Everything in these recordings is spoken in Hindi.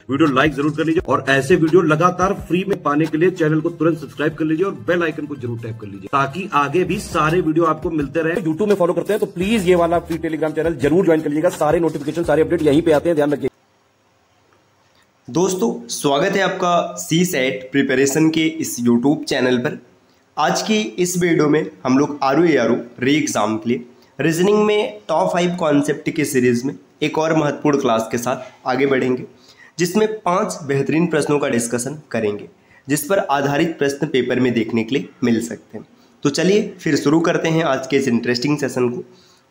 वीडियो लाइक जरूर कर लीजिए और ऐसे वीडियो लगातार फ्री में पाने के लिए चैनल को तुरंत सब्सक्राइब कर लीजिए और बेल आइकन को जरूर टैप कर लीजिए ताकि आगे भी सारे वीडियो आपको मिलते रहे। यूट्यूब में फॉलो करते हैं तो प्लीज ये वाला फ्री टेलीग्राम चैनल जरूर ज्वाइन कर लीजिएगा। सारे नोटिफिकेशन सारे अपडेट यहीं पे आते हैं, ध्यान रखिए। दोस्तों स्वागत है आपका CSAT प्रिपरेशन के इस यूट्यूब चैनल पर। आज की इस वीडियो में हम लोग ROARO री एग्जाम के लिए रीजनिंग में टॉप 5 कॉन्सेप्ट की सीरीज में एक और महत्वपूर्ण क्लास के साथ आगे बढ़ेंगे, जिसमें 5 बेहतरीन प्रश्नों का डिस्कशन करेंगे जिस पर आधारित प्रश्न पेपर में देखने के लिए मिल सकते हैं। तो चलिए फिर शुरू करते हैं आज के इस इंटरेस्टिंग सेशन को।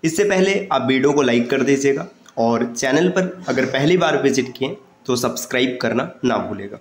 इससे पहले आप वीडियो को लाइक कर दीजिएगा और चैनल पर अगर पहली बार विजिट किए तो सब्सक्राइब करना ना भूलेगा।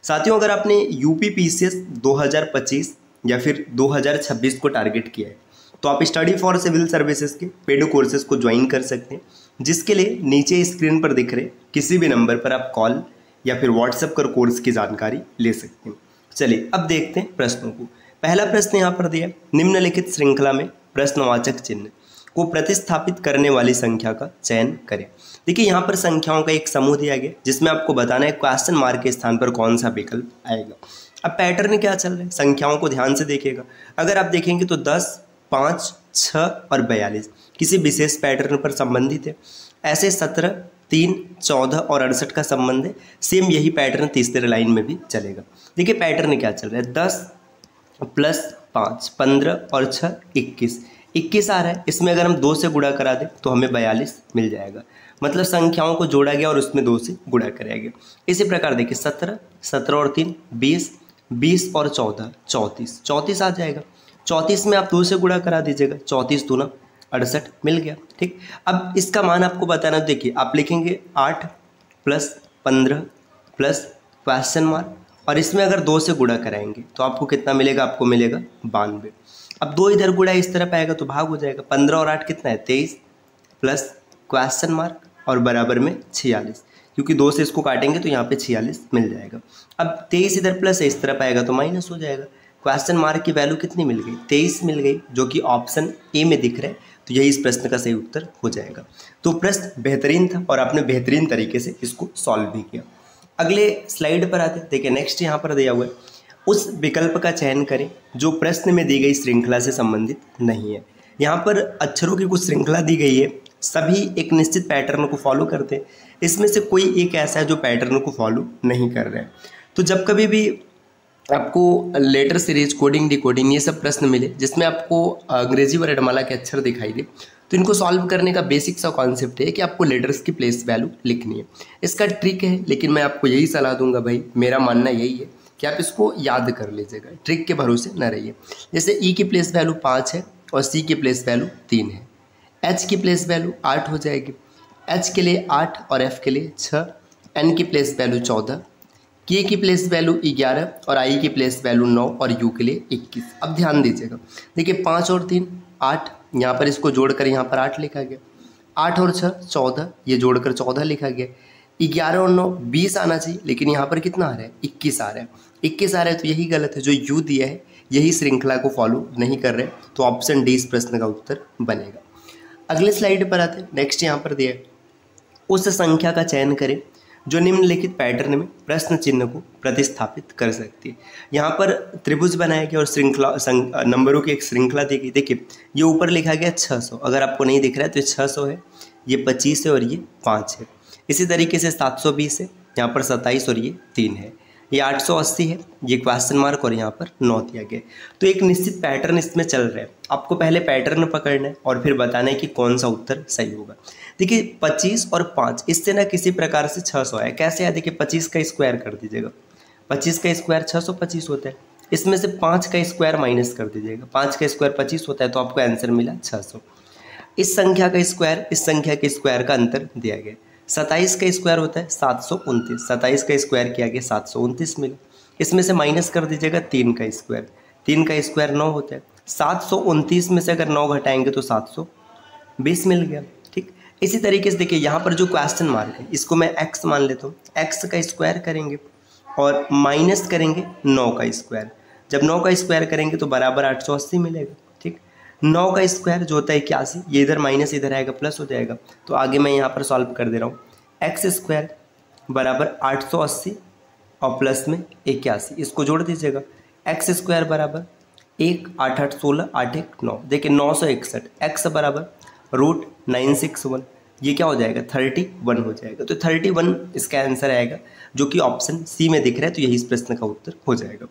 साथियों, अगर आपने UP PCS 2025 या फिर 2026 को टारगेट किया है तो आप स्टडी फॉर सिविल सर्विसेज के पेड कोर्सेज को ज्वाइन कर सकते हैं, जिसके लिए नीचे स्क्रीन पर दिख रहे किसी भी नंबर पर आप कॉल या फिर व्हाट्सएप कर कोर्स की जानकारी ले सकते हैं। चलिए अब देखते हैं प्रश्नों को। पहला प्रश्न यहाँ पर दिया है, निम्नलिखित श्रृंखला में प्रश्नवाचक चिन्ह को प्रतिस्थापित करने वाली संख्या का चयन करें। देखिए यहाँ पर संख्याओं का एक समूह दिया गया जिसमें आपको बताना है क्वेश्चन मार्क के स्थान पर कौन सा विकल्प आएगा। अब पैटर्न क्या चल रहा है, संख्याओं को ध्यान से देखिएगा। अगर आप देखेंगे तो 10, 5, 6 और 42 किसी विशेष पैटर्न पर संबंधित है। ऐसे 17, 3, 14 और 68 का संबंध है। सेम यही पैटर्न तीसरे लाइन में भी चलेगा। देखिए पैटर्न क्या चल रहा है, 10 + 5 15 और 6 21 आ रहा है। इसमें अगर हम 2 से गुणा करा दें तो हमें 42 मिल जाएगा। मतलब संख्याओं को जोड़ा गया और उसमें 2 से गुणा कराया गया। इसी प्रकार देखिए 17, 17 और 3 20, 20 और 14 34 आ जाएगा। 34 में आप 2 से गुणा करा दीजिएगा, 34 दूना 68 मिल गया। ठीक, अब इसका मान आपको बताना। देखिए आप लिखेंगे 8 + 15 + क्वेश्चन मार्क और इसमें अगर 2 से गुणा कराएंगे तो आपको कितना मिलेगा, आपको मिलेगा 92। अब 2 इधर गुणा इस तरफ आएगा तो भाग हो जाएगा। 15 और 8 कितना है, 23 + क्वेश्चन मार्क और बराबर में 46, क्योंकि 2 से इसको काटेंगे तो यहाँ पे 46 मिल जाएगा। अब 23 इधर प्लस इस तरफ आएगा तो माइनस हो जाएगा। क्वेश्चन मार्क की वैल्यू कितनी मिल गई, 23 मिल गई, जो कि ऑप्शन ए में दिख रहा है। तो यही इस प्रश्न का सही उत्तर हो जाएगा। तो प्रश्न बेहतरीन था और आपने बेहतरीन तरीके से इसको सॉल्व भी किया। अगले स्लाइड पर आते हैं। देखिए नेक्स्ट यहाँ पर दिया हुआ है, उस विकल्प का चयन करें जो प्रश्न में दी गई श्रृंखला से संबंधित नहीं है। यहाँ पर अक्षरों की कुछ श्रृंखला दी गई है, सभी एक निश्चित पैटर्न को फॉलो करते हैं। इसमें से कोई एक ऐसा है जो पैटर्न को फॉलो नहीं कर रहा है। तो जब कभी भी आपको लेटर सीरीज, कोडिंग, डिकोडिंग ये सब प्रश्न मिले जिसमें आपको अंग्रेजी वर्णमाला के अक्षर दिखाई दे, तो इनको सॉल्व करने का बेसिक सा कॉन्सेप्ट है कि आपको लेटर्स की प्लेस वैल्यू लिखनी है। इसका ट्रिक है, लेकिन मैं आपको यही सलाह दूंगा भाई, मेरा मानना यही है कि आप इसको याद कर लीजिएगा, ट्रिक के भरोसे न रहिए। जैसे ई की प्लेस वैल्यू 5 है और सी की प्लेस वैल्यू 3 है। एच की प्लेस वैल्यू 8 हो जाएगी। एच के लिए 8 और एफ के लिए 6। एन की प्लेस वैल्यू 14, के की प्लेस वैल्यू 11 और आई की प्लेस वैल्यू 9 और यू के लिए 21। अब ध्यान दीजिएगा, देखिए 5 और 3 8, यहाँ पर इसको जोड़कर यहाँ पर 8 लिखा गया। 8 और 6 14, ये जोड़कर 14 लिखा गया। 11 और 9 20 आना चाहिए, लेकिन यहाँ पर कितना आ रहा है, 21 आ रहा है। 21 आ रहा है तो यही गलत है, जो यू दिया है यही श्रृंखला को फॉलो नहीं कर रहे, तो ऑप्शन डी इस प्रश्न का उत्तर बनेगा। अगले स्लाइड पर आते हैं। नेक्स्ट यहाँ पर दिया है, उस संख्या का चयन करें जो निम्नलिखित पैटर्न में प्रश्न चिन्ह को प्रतिस्थापित कर सकती है। यहाँ पर त्रिभुज बनाया गया और श्रृंखला नंबरों की एक श्रृंखला दी गई। देखिए ये ऊपर लिखा गया 600, अगर आपको नहीं दिख रहा है तो ये 600 है, ये 25 है और ये 5 है। इसी तरीके से 720 है, यहाँ पर 27 और ये 3 है। ये 880 है, ये क्वेश्चन मार्क और यहाँ पर 9 दिया गया। तो एक निश्चित पैटर्न इसमें चल रहा है। आपको पहले पैटर्न पकड़ना है और फिर बताना है कि कौन सा उत्तर सही होगा। देखिए 25 और 5, इससे ना किसी प्रकार से 600 है। कैसे है, देखिए 25 का स्क्वायर कर दीजिएगा, 25 का स्क्वायर 625 होता है। इसमें से 5 का स्क्वायर माइनस कर दीजिएगा, 5 का स्क्वायर 25 होता है, तो आपको आंसर मिला 600। इस संख्या का स्क्वायर इस संख्या के स्क्वायर का अंतर दिया गया। 27 का स्क्वायर होता है 729, 27 का स्क्वायर किया गया 729 मिला। इसमें से माइनस कर दीजिएगा 3 का स्क्वायर, 3 का स्क्वायर 9 होता है। 729 में से अगर 9 घटाएंगे तो 720 मिल गया। ठीक, इसी तरीके से देखिए यहाँ पर जो क्वेश्चन मार्क है इसको मैं x मान लेता हूँ। x का स्क्वायर करेंगे और माइनस करेंगे 9 का स्क्वायर। जब 9 का स्क्वायर करेंगे तो बराबर 880 मिलेगा। ठीक, 9 का स्क्वायर जो होता है 81, ये इधर माइनस इधर आएगा प्लस हो जाएगा। तो आगे मैं यहाँ पर सॉल्व कर दे रहा हूँ। एक्स स्क्वायर बराबर 880 और प्लस में 81, इसको जोड़ दीजिएगा। एक्स स्क्वायर बराबर 1, 8 8 16, 8 1 9, देखिए 961। एक्स बराबर √961, ये क्या हो जाएगा 31 हो जाएगा। तो 31 इसका आंसर आएगा, जो कि ऑप्शन सी में दिख रहा है। तो यही इस प्रश्न का उत्तर हो जाएगा।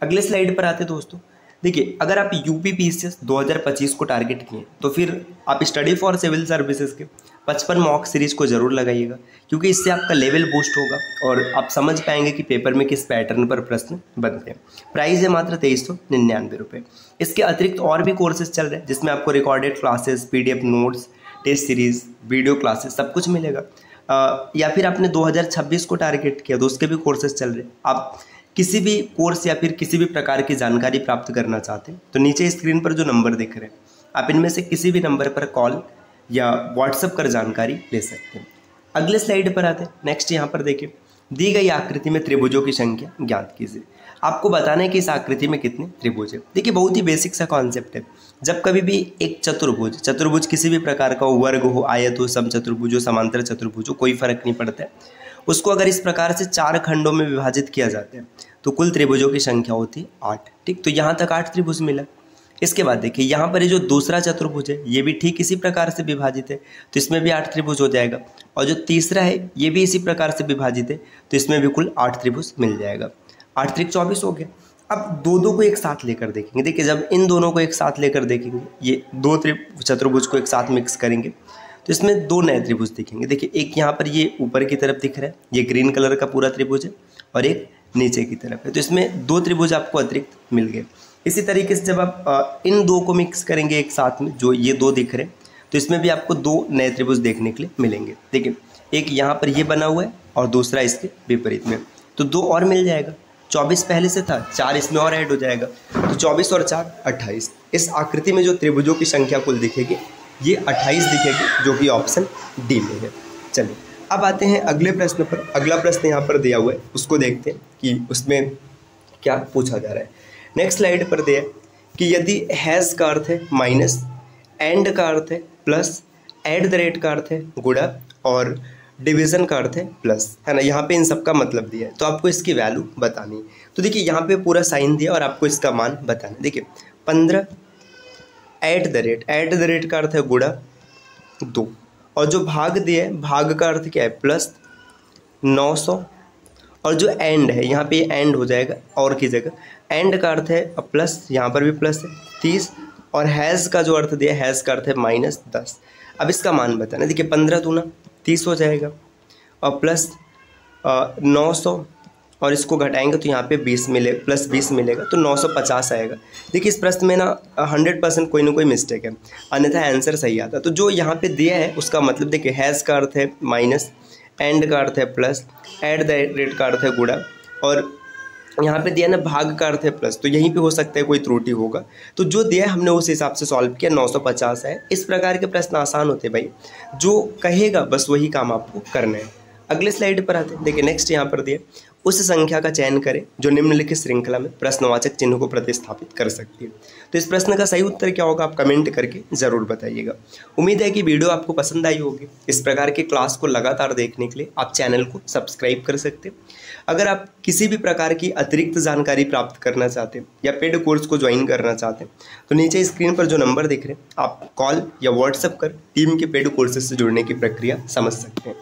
अगले स्लाइड पर आते हैं दोस्तों। देखिए, अगर आप यूपीपीसीएस 2025 को टारगेट किए तो फिर आप स्टडी फॉर सिविल सर्विसेज के 55 मॉक सीरीज को जरूर लगाइएगा, क्योंकि इससे आपका लेवल बूस्ट होगा और आप समझ पाएंगे कि पेपर में किस पैटर्न पर प्रश्न बनते हैं। प्राइस है मात्र 2399 रुपये। इसके अतिरिक्त और भी कोर्सेज चल रहे हैं, जिसमें आपको recorded classes, PDF notes, test series, video classes सब कुछ मिलेगा। या फिर आपने 2026 को टारगेट किया तो उसके भी कोर्सेज चल रहे हैं। आप किसी भी कोर्स या फिर किसी भी प्रकार की जानकारी प्राप्त करना चाहते हैं तो नीचे स्क्रीन पर जो नंबर दिख रहे हैं, आप इनमें से किसी भी नंबर पर कॉल या व्हाट्सएप कर जानकारी ले सकते हैं। अगले स्लाइड पर आते हैं। नेक्स्ट यहाँ पर देखिए, दी गई आकृति में त्रिभुजों की संख्या ज्ञात कीजिए। आपको बताना है कि इस आकृति में कितने त्रिभुज है। देखिए, बहुत ही बेसिक सा कॉन्सेप्ट है। जब कभी भी एक चतुर्भुज किसी भी प्रकार का हो, वर्ग हो, आयत हो, समचतुर्भुज हो, समांतर चतुर्भुज हो, कोई फर्क नहीं पड़ता है, उसको अगर इस प्रकार से 4 खंडों में विभाजित किया जाता है तो कुल त्रिभुजों की संख्या होती है 8। ठीक, तो यहाँ तक 8 त्रिभुज मिला। इसके बाद देखिए, यहाँ पर ये जो दूसरा चतुर्भुज है ये भी ठीक इसी प्रकार से विभाजित है, तो इसमें भी 8 त्रिभुज हो जाएगा। और जो तीसरा है ये भी इसी प्रकार से विभाजित है, तो इसमें भी कुल 8 त्रिभुज मिल जाएगा। 8 त्रिक 24 हो गया। अब दो को एक साथ लेकर देखेंगे। देखिए, जब इन दोनों को एक साथ लेकर देखेंगे, ये 2 चतुर्भुज को एक साथ मिक्स करेंगे तो इसमें 2 नए त्रिभुज दिखेंगे। देखिए, एक यहाँ पर ये ऊपर की तरफ दिख रहा है, ये ग्रीन कलर का पूरा त्रिभुज है, और एक नीचे की तरफ है, तो इसमें 2 त्रिभुज आपको अतिरिक्त मिल गए। इसी तरीके से जब आप इन 2 को मिक्स करेंगे एक साथ में, जो ये 2 दिख रहे हैं, तो इसमें भी आपको 2 नए त्रिभुज देखने के लिए मिलेंगे। देखिए, एक यहाँ पर ये बना हुआ है और दूसरा इसके विपरीत में, तो 2 और मिल जाएगा। 24 पहले से था, 4 इसमें और ऐड हो जाएगा, तो 24 और 4 28। इस आकृति में जो त्रिभुजों की संख्या कुल दिखेगी ये 28 दिखेगी, जो कि ऑप्शन डी में है। चलिए, अब आते हैं अगले प्रश्न पर। अगला प्रश्न यहाँ पर दिया हुआ है, उसको देखते हैं कि उसमें क्या पूछा जा रहा है। नेक्स्ट स्लाइड पर दिया है कि यदि हैज़ का अर्थ है माइनस, एंड का अर्थ है प्लस, एट द रेट का अर्थ है गुणा, और डिवीज़न का अर्थ है प्लस, है ना। यहाँ पे इन सब का मतलब दिया है, तो आपको इसकी वैल्यू बतानी है। तो देखिए, यहाँ पे पूरा साइन दिया और आपको इसका मान बताना है। देखिए, 15 एट द रेट का अर्थ है गुणा 2, और जो भाग दिया है, भाग का अर्थ क्या है प्लस 900, और जो एंड है यहाँ पे एंड हो जाएगा और की जगह, एंड का अर्थ है प्लस, यहाँ पर भी प्लस है 30, और हैज़ का जो अर्थ दिया है, हैज़ का अर्थ है -10। अब इसका मान बताना। देखिए, 15 दूना 30 हो जाएगा, और प्लस 900, और इसको घटाएंगे तो यहाँ पे 20 मिले, प्लस 20 मिलेगा, तो 950 आएगा। देखिए, इस प्रश्न में ना 100% कोई ना कोई मिस्टेक है, अन्यथा आंसर सही आता। तो जो यहाँ पे दिया है उसका मतलब देखिए, हैज़ का अर्थ है माइनस, एंड का अर्थ है प्लस, एट द रेट का अर्थ है गुणा, और यहाँ पे दिया ना भाग का अर्थ है प्लस, तो यहीं पे हो सकता है कोई त्रुटि होगा। तो जो दिया है हमने उस हिसाब से सॉल्व किया, 950 है। इस प्रकार के प्रश्न आसान होते हैं भाई, जो कहेगा बस वही काम आपको करना है। अगले स्लाइड पर आते हैं। देखिए, नेक्स्ट यहाँ पर दिया, उस संख्या का चयन करें जो निम्नलिखित श्रृंखला में प्रश्नवाचक चिन्ह को प्रतिस्थापित कर सकती है। तो इस प्रश्न का सही उत्तर क्या होगा, आप कमेंट करके ज़रूर बताइएगा। उम्मीद है कि वीडियो आपको पसंद आई होगी। इस प्रकार के क्लास को लगातार देखने के लिए आप चैनल को सब्सक्राइब कर सकते हैं। अगर आप किसी भी प्रकार की अतिरिक्त जानकारी प्राप्त करना चाहते हैं या पेड कोर्स को ज्वाइन करना चाहते हैं तो नीचे स्क्रीन पर जो नंबर दिख रहे हैं, आप कॉल या व्हाट्सएप कर टीम के पेड कोर्सेज से जुड़ने की प्रक्रिया समझ सकते हैं।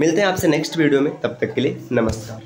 मिलते हैं आपसे नेक्स्ट वीडियो में, तब तक के लिए नमस्कार।